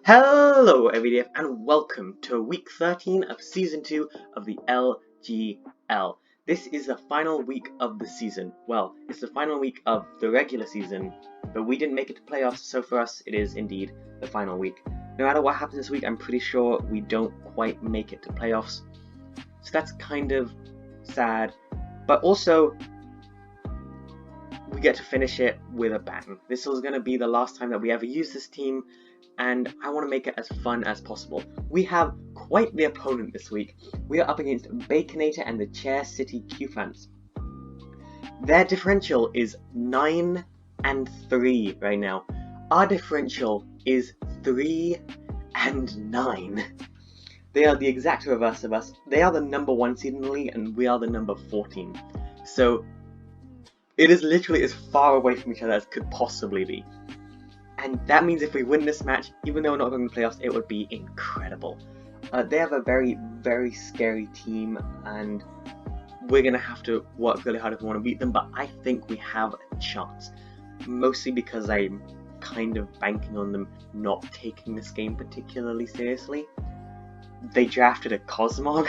Hello everyday and welcome to week 13 of season 2 of the LGL. This is the final week of the season. Well, it's the final week of the regular season, but we didn't make it to playoffs, so for us it is indeed the final week. No matter what happens this week, I'm pretty sure we don't quite make it to playoffs. So that's kind of sad, but also we get to finish it with a bang. This was going to be the last time that we ever use this team, and I want to make it as fun as possible. We have quite the opponent this week. We are up against Baconator and the Chair City Cufants. Their differential is 9 and 3 right now. Our differential is 3 and 9. They are the exact reverse of us. They are the number 1 seed in the league, and we are the number 14. So it is literally as far away from each other as could possibly be. And that means if we win this match, even though we're not going to playoffs, it would be incredible. They have a very, very scary team, and we're going to have to work really hard if we want to beat them, but I think we have a chance. Mostly because I'm kind of banking on them not taking this game particularly seriously. They drafted a Cosmog,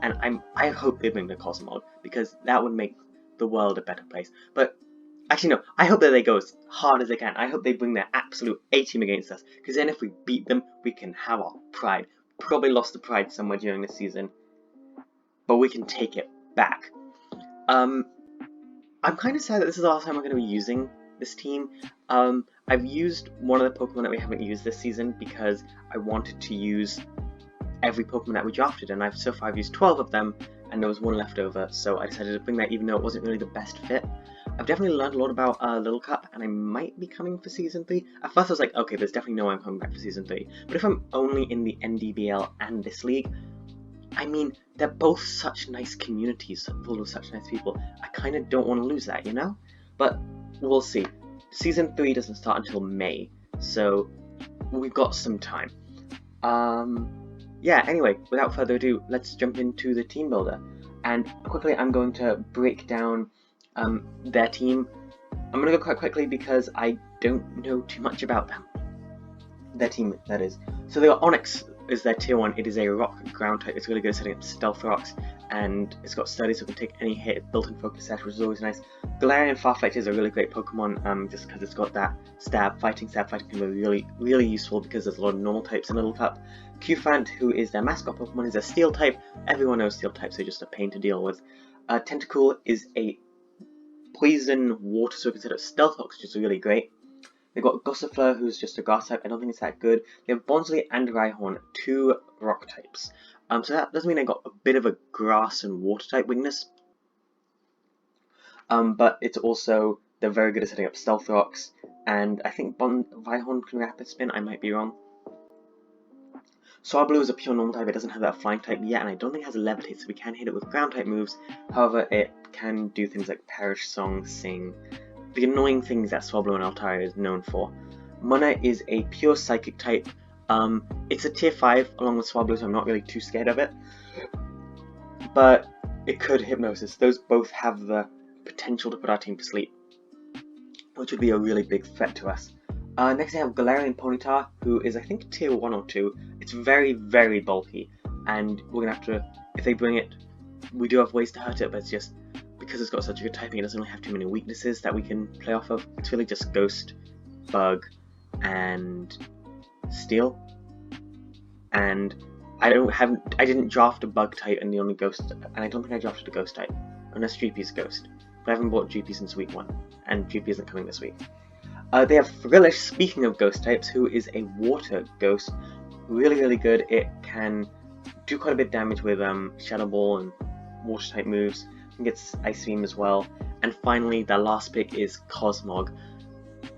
and I hope they bring the Cosmog, because that would make the world a better place. But actually no, I hope that they go as hard as they can. I hope they bring their absolute A-team against us, because then if we beat them, we can have our pride. Probably lost the pride somewhere during the season, but we can take it back. I'm kind of sad that this is the last time we're going to be using this team. I've used one of the Pokemon that we haven't used this season because I wanted to use every Pokemon that we drafted, and so far I've used 12 of them, and there was one left over, so I decided to bring that even though it wasn't really the best fit. I've definitely learned a lot about Little Cup, and I might be coming for Season 3. At first I was like, okay, there's definitely no way I'm coming back for Season 3. But if I'm only in the NDBL and this league, I mean, they're both such nice communities full of such nice people. I kind of don't want to lose that, you know? But we'll see. Season 3 doesn't start until May, so we've got some time. Yeah, anyway, without further ado, let's jump into the team builder. And quickly, I'm going to break down their team. I'm going to go quite quickly because I don't know too much about them. Their team, that is. So they got Onyx is their tier 1. It is a rock ground type. It's really good at setting up stealth rocks, and it's got sturdy so it can take any hit. Built-in focus set, which is always nice. Galarian Farfetch is a really great Pokemon, just because it's got that stab fighting. Stab fighting can be really useful because there's a lot of normal types in Little Cup. Cufant, who is their mascot Pokemon, is a steel type. Everyone knows steel types are just a pain to deal with. Tentacool is a poison water, so it can set up stealth rocks, which is really great. They've got Gossifleur, who's just a grass type. I don't think it's that good. They have Bonsly and Rhyhorn, 2 rock types. So that does mean they got a bit of a grass and water type weakness. But it's also, they're very good at setting up stealth rocks. And I think Rhyhorn can rapid spin, I might be wrong. Swablu is a pure normal type. It doesn't have that flying type yet, and I don't think it has a levitate, so we can hit it with ground type moves. However, it can do things like Perish Song, Sing, the annoying things that Swablu and Altaria is known for. Munna is a pure psychic type. It's a tier 5 along with Swablu, so I'm not really too scared of it. But it could Hypnosis. Those both have the potential to put our team to sleep, which would be a really big threat to us. Next I have Galarian Ponyta, who is I think tier 1 or 2. It's very, very bulky, and we're going to have to, if they bring it, we do have ways to hurt it, but it's just, because it's got such a good typing, it doesn't really have too many weaknesses that we can play off of. It's really just Ghost, Bug, and Steel. And I didn't draft a Bug type and the only Ghost, and I don't think I drafted a Ghost type, unless Dreepy's Ghost. But I haven't bought Dreepy since week 1, and Dreepy isn't coming this week. They have Frillish, speaking of Ghost types, who is a Water Ghost. Really, really good. It can do quite a bit of damage with Shadow Ball and Water type moves. I think it's Ice Beam as well. And finally, the last pick is Cosmog.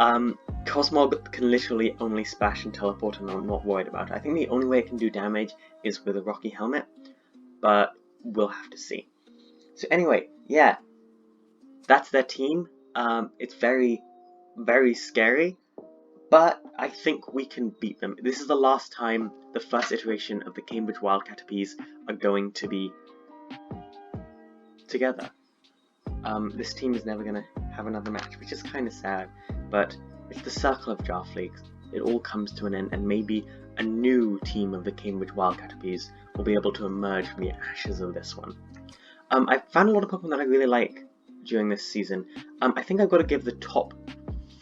Cosmog can literally only splash and teleport, and I'm not worried about it. I think the only way it can do damage is with a Rocky Helmet, but we'll have to see. So anyway, yeah, that's their team. It's very, very scary, but I think we can beat them. This is the last time the first iteration of the Cambridge Wildcaterpies are going to be together. This team is never going to have another match, which is kind of sad, but it's the circle of draft leagues. it all comes to an end, and maybe a new team of the Cambridge Wildcaterpies will be able to emerge from the ashes of this one. I found a lot of Pokemon that I really like during this season. I think I've got to give the top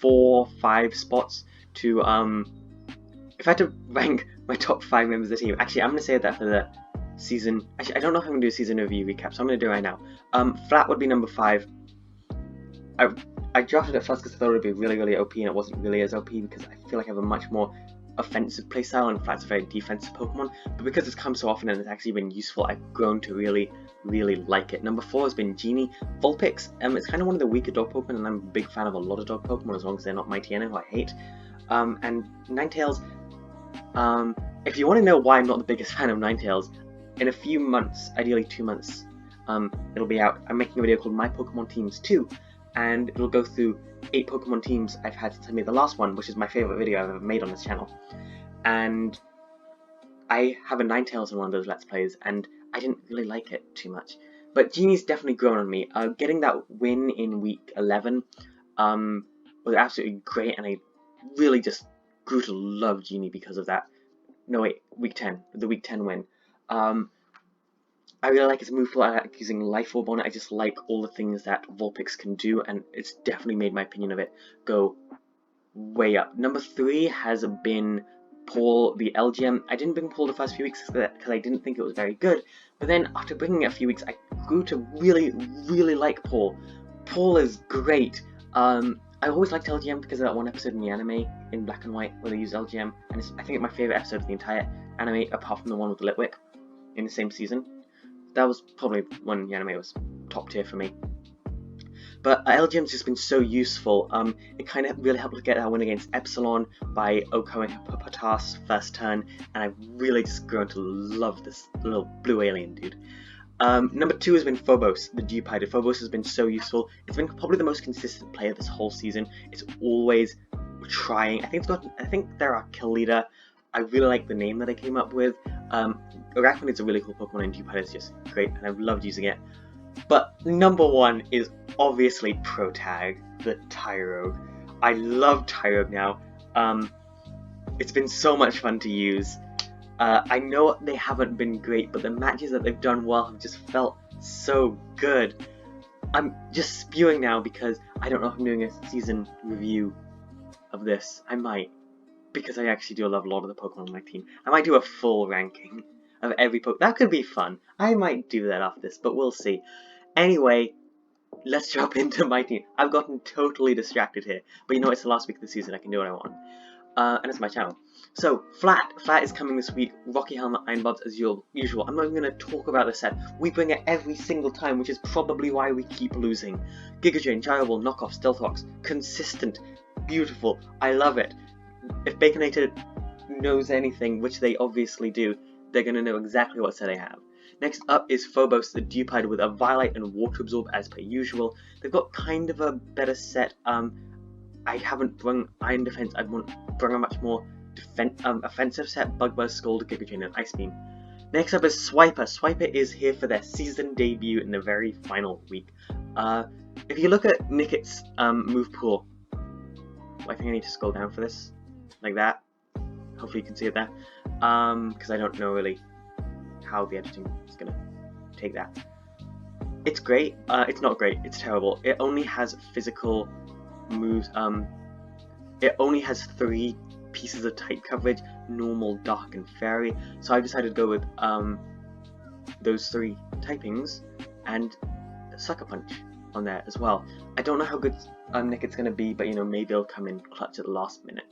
4-5 spots to, if I had to rank my top 5 members of the team, actually I'm going to save that for the season. Actually, I don't know if I'm going to do a season review recap, so I'm going to do it right now. Flat would be number 5. I drafted it first because I thought it would be really OP, and it wasn't really as OP because I feel like I have a much more offensive playstyle, and Flat's a very defensive Pokemon. But because it's come so often and it's actually been useful, I've grown to really like it. Number 4 has been Genie. Vulpix, it's kind of one of the weaker dog Pokemon, and I'm a big fan of a lot of dog Pokemon as long as they're not Mightyena, who I hate. And Ninetales, if you want to know why I'm not the biggest fan of Ninetales, in a few months, ideally 2 months, it'll be out. I'm making a video called My Pokemon Teams 2, and it'll go through 8 Pokemon teams I've had since I made the last one, which is my favourite video I've ever made on this channel. And I have a Ninetales in one of those Let's Plays, and I didn't really like it too much. But Genie's definitely grown on me. Getting that win in week 11 was absolutely great, and I really just grew to love Genie because of that. No wait, week 10, the week 10 win. I really like his move pool. I like using Life Orb on it. I just like all the things that Vulpix can do, and it's definitely made my opinion of it go way up. Number 3 has been Paul, the LGM. I didn't bring Paul the first few weeks because I didn't think it was very good, but then after bringing it a few weeks, I grew to really like Paul. Paul is great. I always liked LGM because of that one episode in the anime in black and white where they used LGM, and I think it's my favourite episode of the entire anime, apart from the one with the Litwick in the same season. That was probably when the anime was top tier for me. But LGM's just been so useful. It kind of really helped to get that win against Epsilon by Oko and Hippopotas first turn, and I've really just grown to love this little blue alien dude. Number 2 has been Phobos, the Geopider. Phobos has been so useful. It's been probably the most consistent player this whole season. It's always trying. I think they're our kill leader. I really like the name that I came up with. Arachne is a really cool Pokemon, and Geopider is just great, and I've loved using it. But number 1 is obviously Protag, the Tyrogue. I love Tyrogue now. It's been so much fun to use. I know they haven't been great, but the matches that they've done well have just felt so good. I'm just spewing now because I don't know if I'm doing a season review of this. I might, because I actually do love a lot of the Pokemon on my team. I might do a full ranking of every Pokemon. That could be fun. I might do that after this, but we'll see. Anyway, let's jump into my team. I've gotten totally distracted here, but you know, it's the last week of the season. I can do what I want. And it's my channel. So, Flat is coming this week. Rocky Helmet, Iron Buds as usual. I'm not even going to talk about the set. We bring it every single time, which is probably why we keep losing. Giga Drain, Gyro Ball, Knockoff, Stealth Rocks. Consistent. Beautiful. I love it. If Baconator knows anything, which they obviously do, they're going to know exactly what set I have. Next up is Phobos, the Geopider, with a Violite and Water Absorb as per usual. They've got kind of a better set. I haven't brung Iron Defense. I've brung a much more offensive set: Bug Buzz, Scald, Giga Drain, and Ice Beam. Next up is Swiper. Swiper is here for their season debut in the very final week. If you look at Nicket's move pool, I think I need to scroll down for this, like that. Hopefully you can see it there, because I don't know really how the editing is going to take that. It's great. It's not great. It's terrible. It only has physical moves. It only has 3 pieces of type coverage: normal, dark, and fairy. So I decided to go with those 3 typings and Sucker Punch on there as well. I don't know how good Nicket's going to be, but you know, maybe it'll come in clutch at the last minute.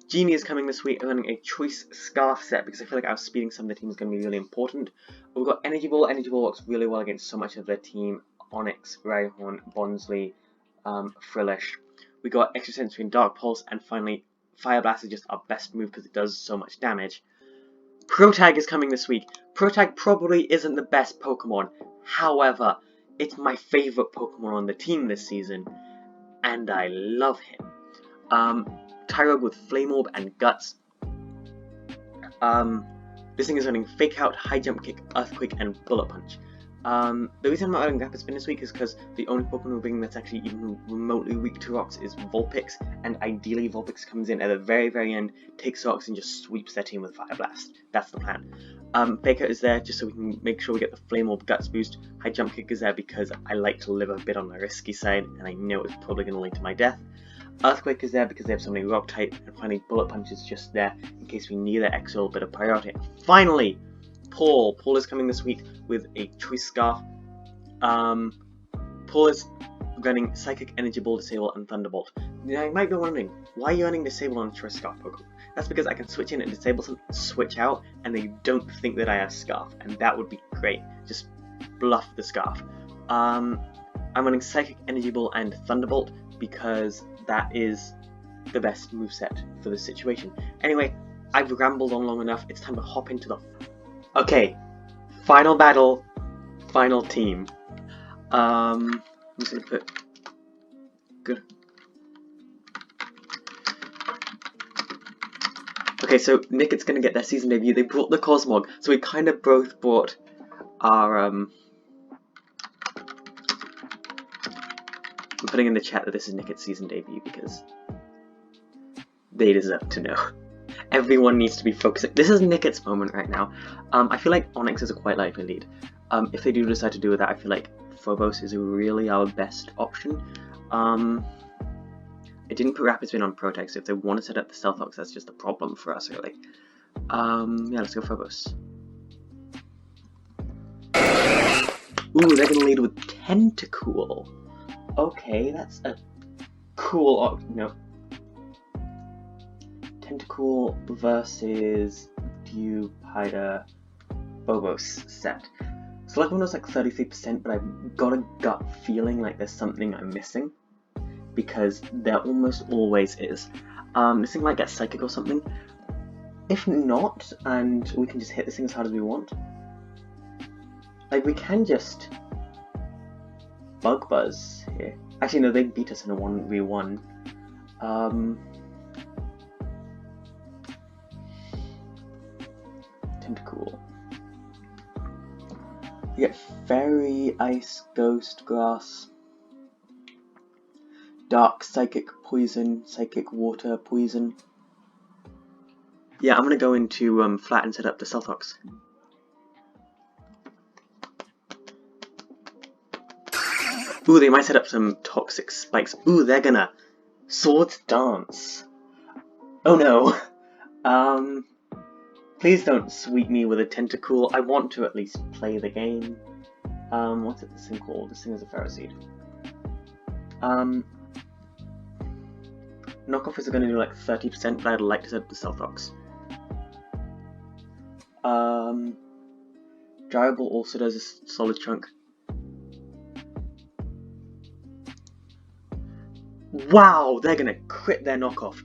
Genie is coming this week. I'm running a Choice Scarf set because I feel like outspeeding some of the team is going to be really important. We've got Energy Ball. Energy Ball works really well against so much of their team: Onyx, Rhyhorn, Bonsly, Frillish. We got Extra Sensory and Dark Pulse, and finally Fire Blast is just our best move because it does so much damage. Protag is coming this week. Protag probably isn't the best Pokemon, however, it's my favourite Pokemon on the team this season, and I love him. Tyrogue with Flame Orb and Guts. This thing is running Fake Out, High Jump Kick, Earthquake, and Bullet Punch. The reason I'm not adding Rapid Spin this week is because the only Pokemon we're bringing that's actually even remotely weak to rocks is Vulpix, and ideally Vulpix comes in at the very, very end, takes rocks, and just sweeps their team with Fire Blast. That's the plan. Faker is there just so we can make sure we get the Flame Orb Guts boost. High Jump Kick is there because I like to live a bit on the risky side, and I know it's probably going to lead to my death. Earthquake is there because they have so many Rock type, and finally Bullet Punch is just there in case we need that extra little bit of priority. And finally, Paul is coming this week with a Choice Scarf. Paul is running Psychic, Energy Ball, Disable, and Thunderbolt. Now you might be wondering, why are you running Disable on a Choice Scarf Pokemon? That's because I can switch in and disable some, switch out, and they don't think that I have Scarf, and that would be great. Just bluff the Scarf. I'm running Psychic, Energy Ball, and Thunderbolt because that is the best moveset for this situation. Anyway, I've rambled on long enough, it's time to hop into the... Okay, final battle, final team. I'm just gonna put... Good. Okay, so Nicket's gonna get their season debut. They brought the Cosmog, so we kind of both brought our, I'm putting in the chat that this is Nicket's season debut because they deserve to know. Everyone needs to be focusing. This is Nicket's moment right now. I feel like Onyx is a quite likely lead. If they do decide to do that, I feel like Phobos is really our best option. I didn't put Rapid Spin on Protect, so if they want to set up the Stealth Ox, that's just a problem for us, really. Yeah, let's go Phobos. Ooh, they're gonna lead with Tentacool. Okay, that's a cool no. Tentacool versus Dewpider Phobos set. So like one was like 33%, but I've got a gut feeling like there's something I'm missing. Because there almost always is. This thing might get Psychic or something. If not, and we can just hit this thing as hard as we want. Like, we can just Bug Buzz here. Actually, no, they beat us in a 1v1. Tentacool. We get Fairy, Ice, Ghost, Grass. Dark, Psychic, Poison, Psychic, Water, Poison. Yeah, I'm gonna go into Flat and set up the Stealth Ox. Ooh, they might set up some Toxic Spikes. Ooh, they're gonna Swords Dance. Oh no. Please don't sweep me with a Tentacool. I want to at least play the game. What's this thing called? This thing is a Ferroseed. Knockoff is going to do like 30%, but I'd like to set up the Stealth Ox. Dryable also does a solid chunk. Wow, they're going to crit their knockoff.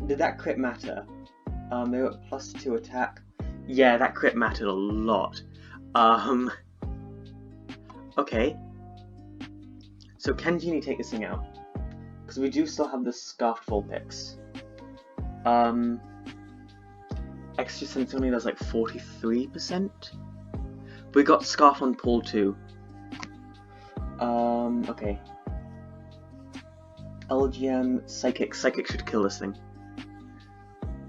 Did that crit matter? They were at +2 attack. Yeah, that crit mattered a lot. Okay. So can Genie take this thing out? Because we do still have the Scarfed Vulpix. Extra Sense only does like 43%. We got Scarf on Paul too. Okay. LGM Psychic. Psychic should kill this thing.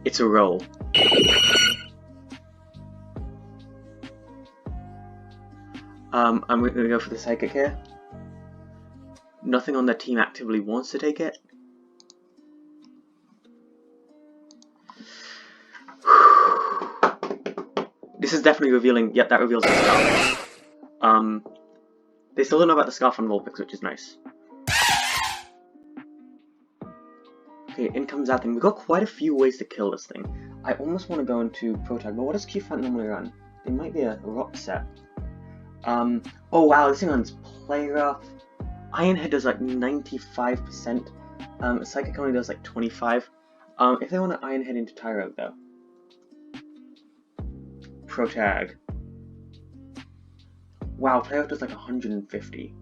It's a roll. I'm gonna go for the Psychic here. Nothing on their team actively wants to take it. This is definitely revealing. Yep, that reveals the Scarf. They still don't know about the Scarf on Vulpix, which is nice. Okay, in comes that thing. We've got quite a few ways to kill this thing. I almost want to go into Protag, but what does Cufant normally run? It might be a rock set. Oh wow, this thing runs Play Rough. Iron Head does like 95%. Psychic only does like 25%. If they want to Iron Head into Tyro though. Protag. Wow, Play Rough does like 150.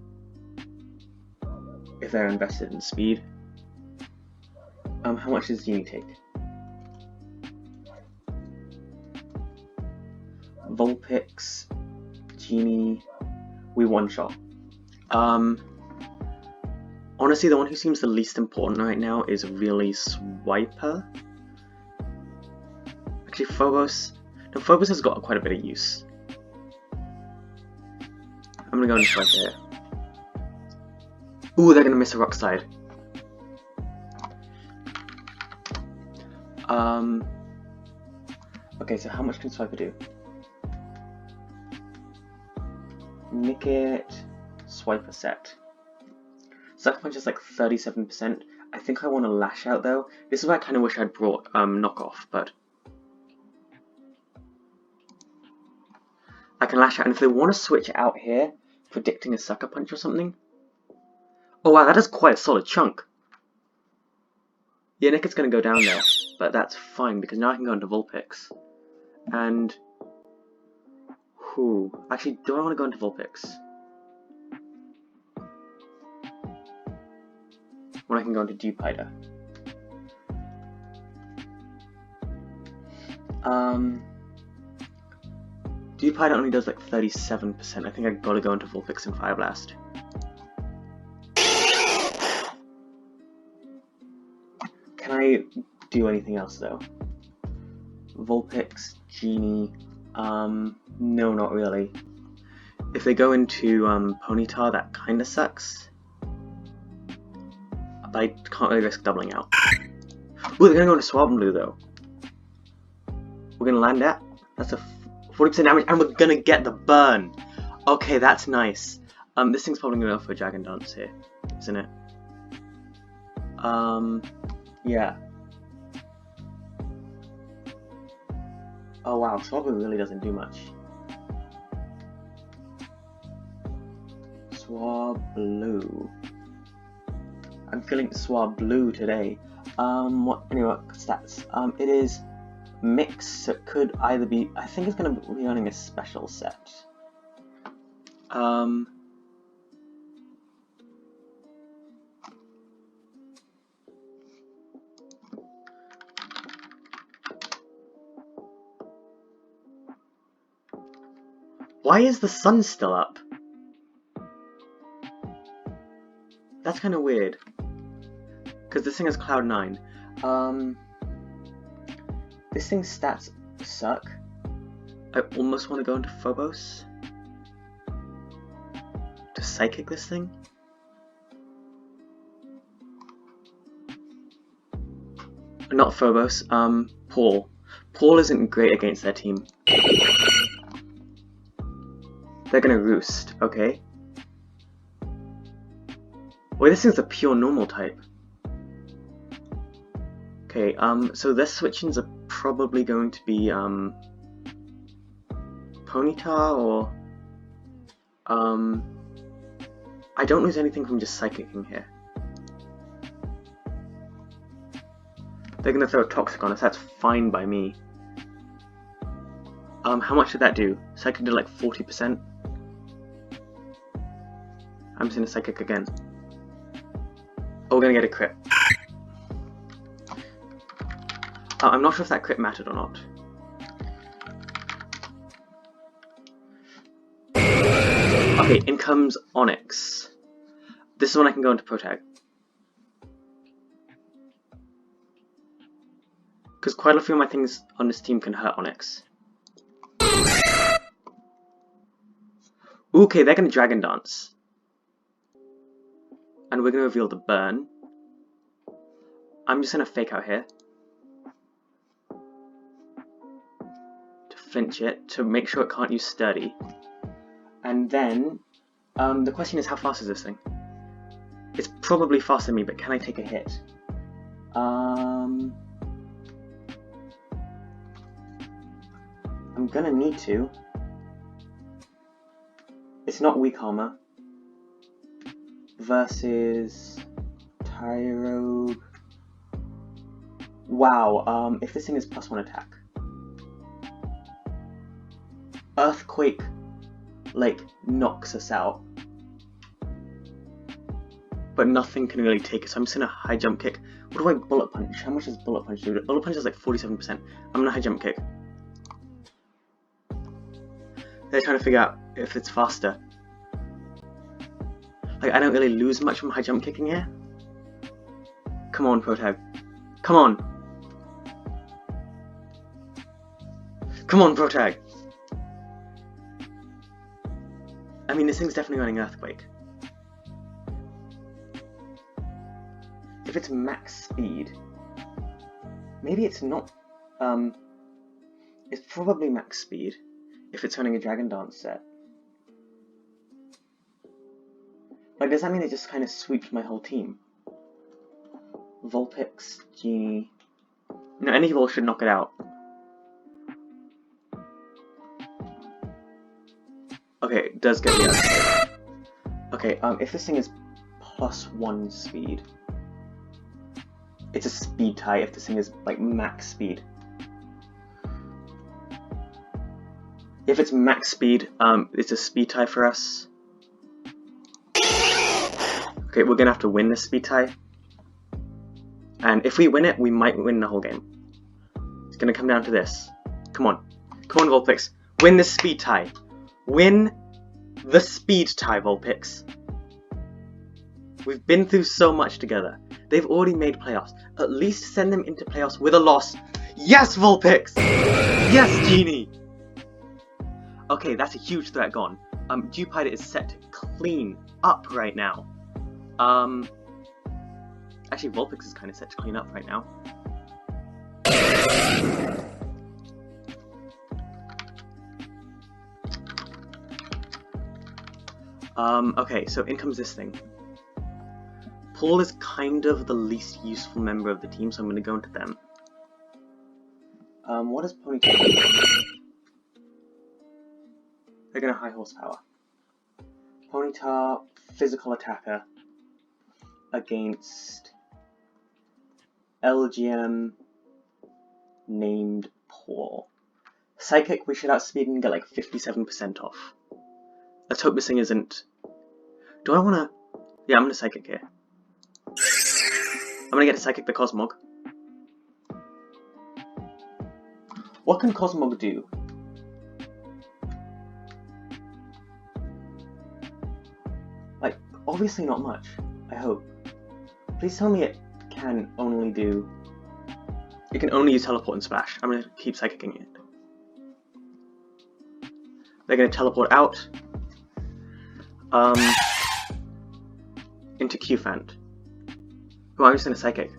If they're invested in speed. How much does Genie take? Vulpix, Genie, we one-shot. Honestly, the one who seems the least important right now is really Swiper. Actually, Phobos. No, Phobos has got quite a bit of use. I'm gonna go and try here. Ooh, they're gonna miss a Rock Slide. Okay, so how much can Swiper do? Nick it, Swiper set. Sucker Punch is like 37%. I think I want to Lash Out though. This is why I kind of wish I'd brought Knockoff, but I can Lash Out, and if they want to switch out here, predicting a Sucker Punch or something. Oh wow, that is quite a solid chunk. Yeah, Nick is going to go down there, but that's fine because now I can go into Vulpix. And who? Actually, do I want to go into Vulpix? When I can go into Dewpider. Dewpider only does like 37%. I think I gotta go into Vulpix and Fire Blast. Can I do anything else though? Vulpix, Genie, no, not really. If they go into Ponyta, that kinda sucks. But I can't really risk doubling out. Ooh, they're gonna go into Swablu though. We're gonna land that. That's a 40% damage, and we're gonna get the burn. Okay, that's nice. This thing's probably gonna go for a Dragon Dance here, isn't it? Yeah. Oh wow, Swablu really doesn't do much. Swablu. I'm feeling Swablu today. What stats? It is mix, so it could either be, I think it's gonna be running a special set. Why is the sun still up? That's kind of weird. Because this thing has Cloud 9. This thing's stats suck. I almost want to go into Phobos to Psychic this thing. Not Phobos, Paul. Paul isn't great against their team. They're gonna Roost, okay. Wait, this thing's a pure normal type. Okay, so their switchings are probably going to be, Ponyta or, I don't lose anything from just Psychicking here. They're gonna throw a Toxic on us, that's fine by me. How much did that do? Psychic did like 40%. I'm just gonna Psychic again. Oh, we're gonna get a crit. I'm not sure if that crit mattered or not. Okay, in comes Onyx. This is when I can go into Protag. Because quite a few of my things on this team can hurt Onyx. Okay, they're gonna Dragon Dance. And we're gonna reveal the burn. I'm just gonna fake out here. To flinch it, to make sure it can't use Sturdy. And then, the question is, how fast is this thing? It's probably faster than me, but can I take a hit? I'm gonna need to. It's not weak armor. Versus Tyrogue. Wow, if this thing is +1 attack. Earthquake, like, knocks us out. But nothing can really take it, so I'm just gonna high jump kick. What do I bullet punch? How much does bullet punch do? Bullet punch is like 47%. I'm gonna high jump kick. They're trying to figure out if it's faster. Like, I don't really lose much from high jump kicking here. Come on, Protag. Come on. Come on, Protag. I mean, this thing's definitely running Earthquake. If it's max speed, maybe it's not. It's probably max speed if it's running a Dragon Dance set. Like, does that mean it just kind of sweeps my whole team? Vulpix, Genie. No, any ball should knock it out. Okay, it does get the Earthquake. Okay, if this thing is +1 speed, it's a speed tie if this thing is, like, max speed. If it's max speed, it's a speed tie for us. Okay, we're gonna have to win this speed tie. And if we win it, we might win the whole game. It's gonna come down to this. Come on. Come on, Vulpix. Win this speed tie. Win the speed tie, Vulpix. We've been through so much together. They've already made playoffs. At least send them into playoffs with a loss. Yes, Vulpix! Yes, Genie! Okay, that's a huge threat gone. Dewpider is set to clean up right now. Actually, Vulpix is kind of set to clean up right now. Okay, so in comes this thing. Paul is kind of the least useful member of the team, so I'm going to go into them. What does Ponytail do? They're going to high horsepower. Ponyta, physical attacker against LGM named Paul. Psychic, we should outspeed and get like 57% off. Let's hope this thing isn't... Do I want to... Yeah, I'm going to Psychic here. I'm going to get a Psychic the Cosmog. What can Cosmog do? Like, obviously not much, I hope. Please tell me it can only do... It can only use Teleport and Splash. I'm going to keep Psychicking it. They're going to teleport out. Into Cufant. Oh, I'm just going to Psychic.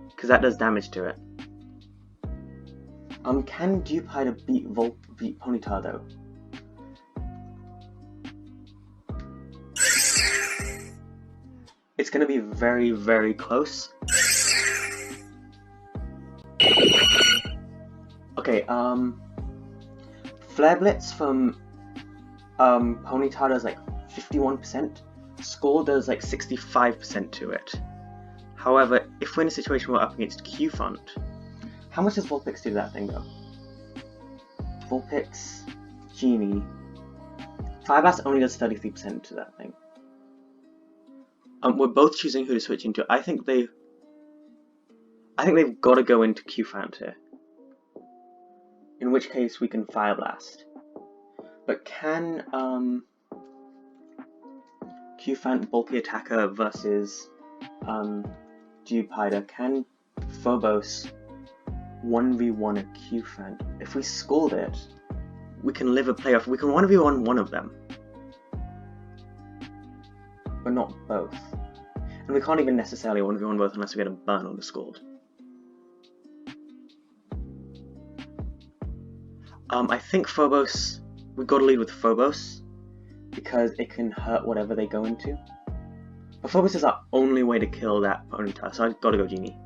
Because that does damage to it. Can Dewpider beat Ponyta though? It's gonna be very, very close. Okay, Flare Blitz from Ponyta does like 51%. Score does like 65% to it. However, if we're in a situation where we're up against Cufant, how much does Vulpix do to that thing though? Vulpix, Genie. Fire Blast only does 33% to that thing. We're both choosing who to switch into. I think they've got to go into Cufant here. In which case we can Fire Blast. But can Cufant bulky attacker versus Dewpider? Can Phobos 1v1 a Cufant? If we scold it, we can live a playoff. We can 1v1 one of them. But not both. And we can't even necessarily 1v1 both unless we get a burn on the Scald. I think Phobos... We've got to lead with Phobos, because it can hurt whatever they go into. But Phobos is our only way to kill that Ponyta, so I've got to go Genie.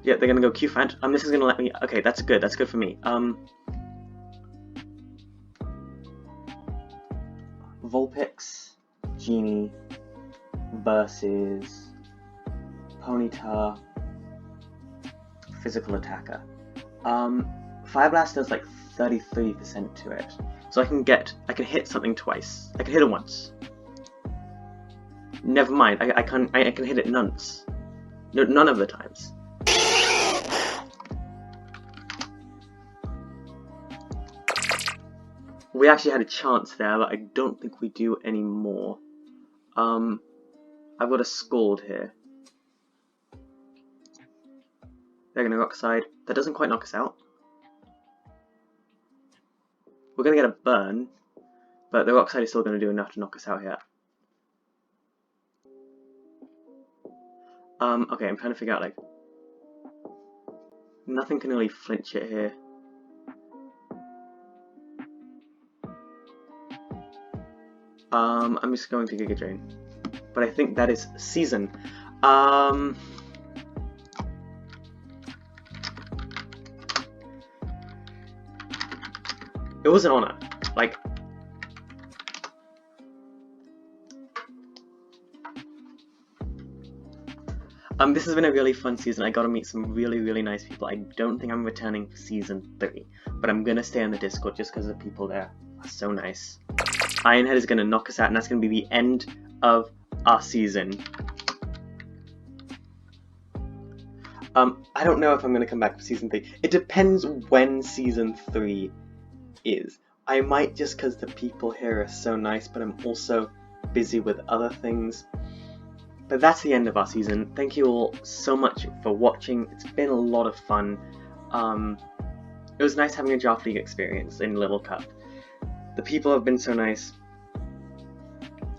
Yeah, they're gonna go Cufant. This is gonna let me... Okay, that's good for me. Vulpix, Genie versus Ponyta, physical attacker. Fire Blast does like 33% to it, so I can hit something twice. I can hit it once. Never mind, I can hit it none of the times. We actually had a chance there, but I don't think we do anymore. I've got a Scald here. They're gonna Rock Slide. That doesn't quite knock us out. We're gonna get a burn, but the Rock Slide is still gonna do enough to knock us out here. Okay, I'm trying to figure out, like, nothing can really flinch it here. I'm just going to Giga Drain. But I think that is Season. It was an honor. Like, this has been a really fun season. I got to meet some really nice people. I don't think I'm returning for Season 3, but I'm gonna stay on the Discord just because the people there are so nice. Ironhead is gonna knock us out, and that's gonna be the end of our season. I don't know if I'm gonna come back for Season 3. It depends when Season 3 is. I might, just because the people here are so nice, but I'm also busy with other things. But that's the end of our season. Thank you all so much for watching. It's been a lot of fun. It was nice having a Draft League experience in Little Cup. The people have been so nice.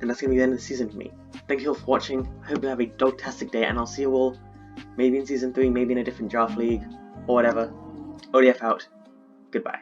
And that's going to be the end of the season for me. Thank you all for watching. I hope you have a dog-tastic day, and I'll see you all maybe in Season 3, maybe in a different Draft League, or whatever. ODF out. Goodbye.